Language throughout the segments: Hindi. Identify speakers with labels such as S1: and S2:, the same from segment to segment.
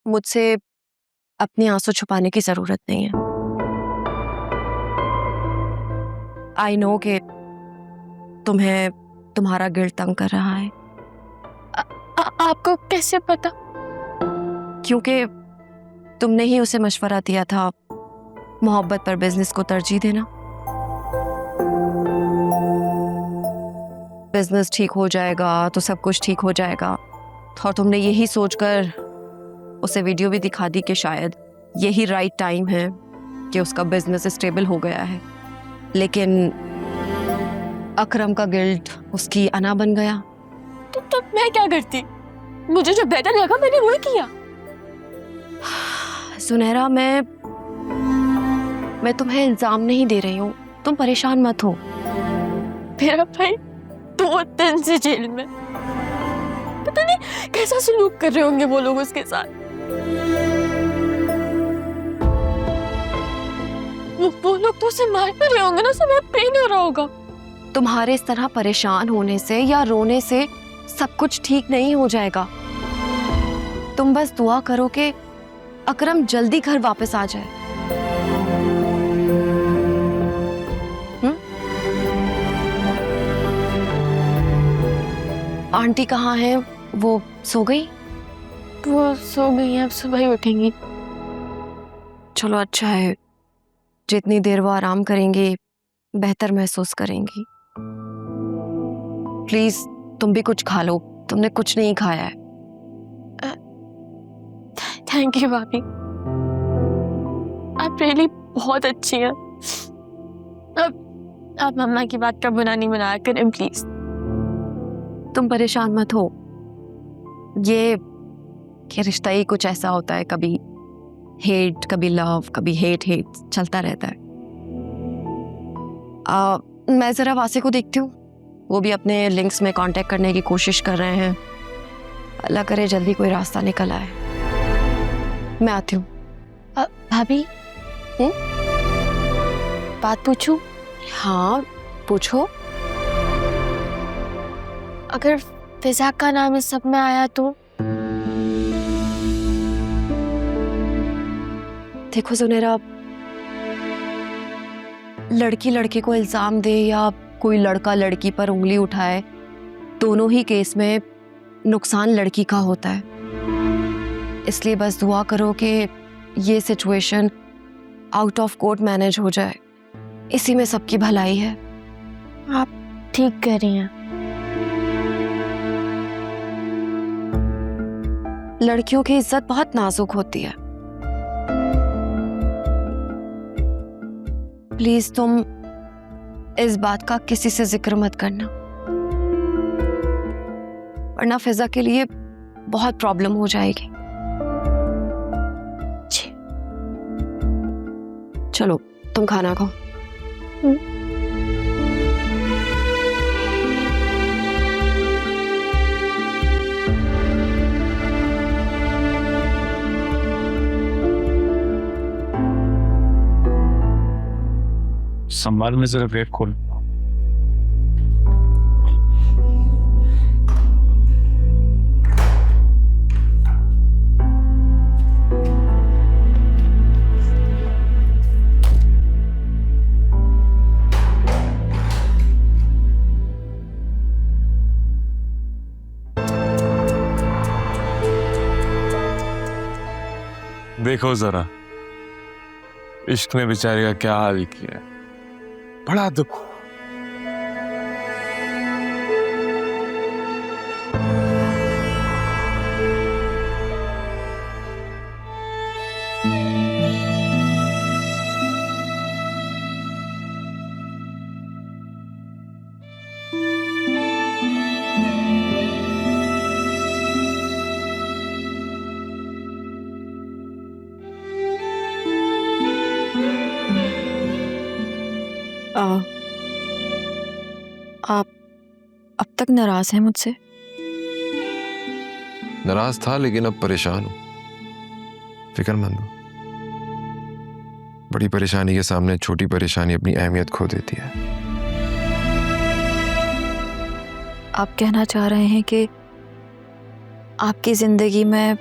S1: मुझसे अपने आंसू छुपाने की जरूरत नहीं है। आई नो कि तुम्हें तुम्हारा गिल्ट तंग कर रहा है।
S2: आपको कैसे पता?
S1: क्योंकि तुमने ही उसे मशवरा दिया था मोहब्बत पर बिजनेस को तरजीह देना। बिजनेस ठीक हो जाएगा तो सब कुछ ठीक हो जाएगा, और तुमने यही सोचकर उसे वीडियो भी दिखा दी कि शायद यही राइट टाइम है कि उसका बिजनेस स्टेबल हो गया है। लेकिन अकरम का गिल्ट उसकी अना बन गया।
S2: तो मैं क्या करती? मुझे जो बेटर लगा मैंने वही किया।
S1: सुनहरा, मैं तुम्हें इल्जाम नहीं दे रही हूँ, तुम परेशान मत हो।
S2: मेरा भाई 2 दिन से जेल में, पता नहीं कैसा सलूक कर रहे होंगे वो लोग उसके साथ। वो लोग तो उसे मार भी रहे होंगे ना, उसे पेन हो रहा होगा।
S1: तुम्हारे इस तरह परेशान होने से या रोने से सब कुछ ठीक नहीं हो जाएगा। तुम बस दुआ करो कि अकरम जल्दी घर वापस आ जाए। आंटी कहाँ है? वो सो गई?
S2: वो सो गई है, अब सुबह ही उठेंगी।
S1: चलो अच्छा है, जितनी देर वो आराम करेंगी बेहतर महसूस करेंगी। प्लीज तुम भी कुछ खा लो, तुमने कुछ नहीं खाया है।
S2: थैंक यू भाभी, आप रियली बहुत अच्छी हैं। अब आप मम्मा की बात का बुरा नहीं बनाया करें प्लीज।
S1: तुम परेशान मत हो, ये रिश्ता ही कुछ ऐसा होता है, कभी हेट कभी लव, कभी हेट चलता रहता है। मैं जरा वासे को देखती हूँ, वो भी अपने लिंक्स में कांटेक्ट करने की कोशिश कर रहे हैं। अल्लाह करे जल्दी कोई रास्ता निकल आए। मैं आती हूँ।
S2: भाभी बात पूछूं?
S1: हाँ पूछो।
S2: अगर फिजा का नाम इस सब में आया तो?
S1: देखो सुनहरा, लड़की लड़के को इल्जाम दे या कोई लड़का लड़की पर उंगली उठाए, दोनों ही केस में नुकसान लड़की का होता है। इसलिए बस दुआ करो कि ये situation out of court manage हो जाए, इसी में सबकी भलाई है।
S2: आप ठीक कह रही हैं।
S1: लड़कियों की इज्जत बहुत नाजुक होती है। प्लीज तुम इस बात का किसी से जिक्र मत करना, वरना फिजा के लिए बहुत प्रॉब्लम हो जाएगी। चलो तुम खाना खाओ।
S3: संभाल में जरा गेट खोल। देखो जरा इश्क ने बेचारे का क्या हाल किया है, बड़ा दुख।
S1: आप अब तक नाराज हैं मुझसे?
S4: नाराज था लेकिन अब परेशान हूं, फिक्रमंद हूं। बड़ी परेशानी के सामने छोटी परेशानी अपनी अहमियत खो देती है।
S1: आप कहना चाह रहे हैं कि आपकी जिंदगी में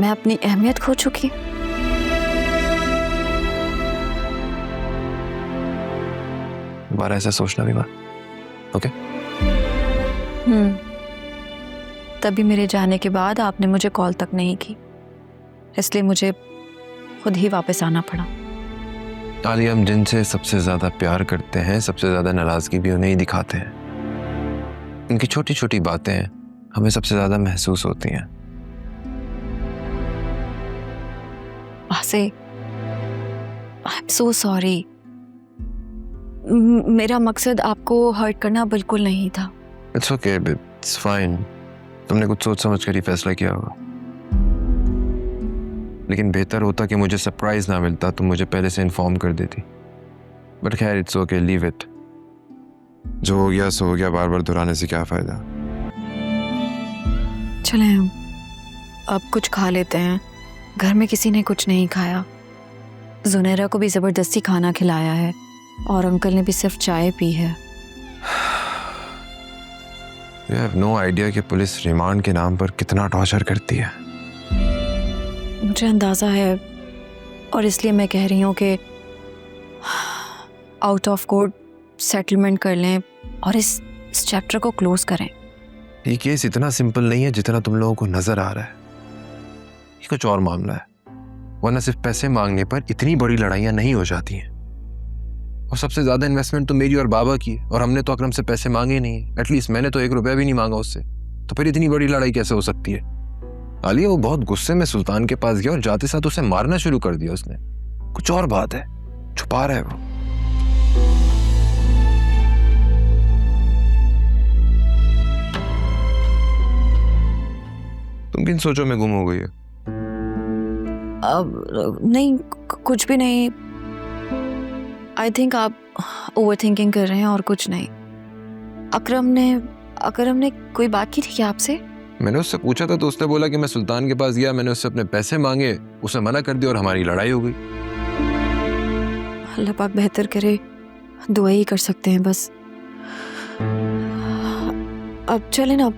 S2: मैं अपनी अहमियत खो चुकी?
S4: दोबारा ऐसा सोचना भी मत, ओके?
S2: तभी मेरे जाने के बाद आपने मुझे कॉल तक नहीं की, इसलिए मुझे खुद ही वापस आना पड़ा।
S4: आलिया, हम जिनसे सबसे ज्यादा प्यार करते हैं, सबसे ज्यादा नाराजगी भी उन्हें ही दिखाते हैं। उनकी छोटी छोटी बातें हमें सबसे ज्यादा महसूस होती हैं।
S2: आसे, आई एम सो सॉरी। मेरा मकसद आपको हर्ट करना बिल्कुल नहीं था।
S4: It's okay, it's fine. तुमने कुछ सोच समझ कर ही फैसला किया होगा, लेकिन बेहतर होता कि मुझे सरप्राइज ना मिलता, तुम मुझे पहले से इन्फॉर्म कर देती। बट खैर, इट्स ओके, लीव इट। जो हो गया सो हो गया, बार बार दोहराने से क्या फायदा।
S2: चलें हम अब कुछ खा लेते हैं। घर में किसी ने कुछ नहीं खाया। जुनैरा को भी जबरदस्ती खाना खिलाया है और अंकल ने भी सिर्फ चाय पी है।
S4: You have no idea कि पुलिस रिमांड के नाम पर कितना टॉर्चर करती है।
S2: मुझे अंदाजा है और इसलिए मैं कह रही हूँ कि आउट ऑफ कोर्ट सेटलमेंट कर लें और इस चैप्टर को क्लोज करें।
S4: ये केस इतना सिंपल नहीं है जितना तुम लोगों को नजर आ रहा है। ये कुछ और मामला है, वरना सिर्फ पैसे मांगने पर इतनी बड़ी लड़ाइयां नहीं हो जाती हैं। और सबसे ज्यादा इन्वेस्टमेंट तो मेरी और बाबा की है, और हमने तो अकरम से पैसे मांगे ही नहीं। एटलीस्ट मैंने तो 1 रुपया भी नहीं मांगा उससे, तो फिर इतनी बड़ी लड़ाई कैसे हो सकती है? आलिया वो बहुत गुस्से में सुल्तान के पास गया और जाते साथ उसे मारना शुरू कर दिया उसने। कुछ और बात है, छुपा रहा है वो। तुम किन सोचों में गुम हो गई है?
S2: अब नहीं, कुछ भी नहीं। आई थिंक आप ओवर थिंकिंग कर रहे हैं और कुछ नहीं। अकरम ने कोई बात की थी क्या आपसे?
S4: मैंने उससे पूछा था तो उसने बोला कि मैं सुल्तान के पास गया, मैंने उससे अपने पैसे मांगे, उसने मना कर दिया और हमारी लड़ाई हो गई।
S2: अल्लाह पाक बेहतर करे, दुआ ही कर सकते हैं बस। अब चलें ना, अब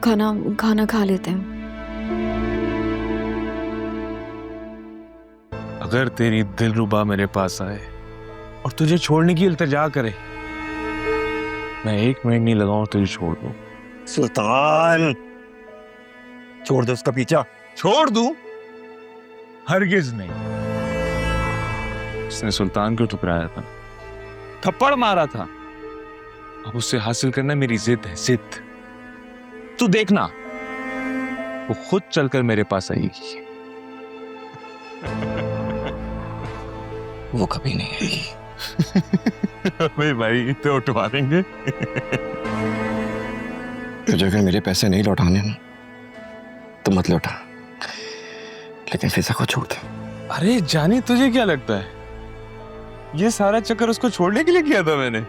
S2: खाना खा लेते हैं।
S3: अगर तेरी दिलरुबा मेरे पास आए और तुझे छोड़ने की इल्तिजा करे, मैं 1 मिनट नहीं लगाऊं तुझे छोड़ दूं।
S5: सुल्तान, छोड़ दो उसका पीछा।
S3: छोड़ दूं? हरगिज नहीं। उसने सुल्तान को ठुकराया था, थप्पड़ मारा था। अब उससे हासिल करना मेरी जिद है, जिद। तू देखना, वो खुद चलकर मेरे पास आएगी।
S5: वो कभी नहीं आएगी।
S3: अबे भाई, तो उठवा देंगे।
S5: तुझे अगर मेरे पैसे नहीं लौटाने ना तो मत लौटा, लेकिन फिजा को छोड़ दे।
S3: अरे जानी, तुझे क्या लगता है ये सारा चक्कर उसको छोड़ने के लिए किया था मैंने?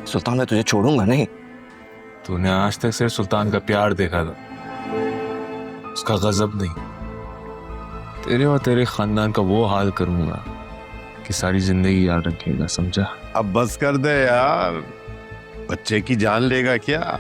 S5: सुल्तान, मैं तुझे छोड़ूंगा नहीं।
S3: तूने आज तक सिर्फ सुल्तान का प्यार देखा था, उसका गजब नहीं। तेरे और तेरे खानदान का वो हाल करूंगा कि सारी जिंदगी याद रखेगा, समझा?
S6: अब बस कर दे यार, बच्चे की जान लेगा क्या?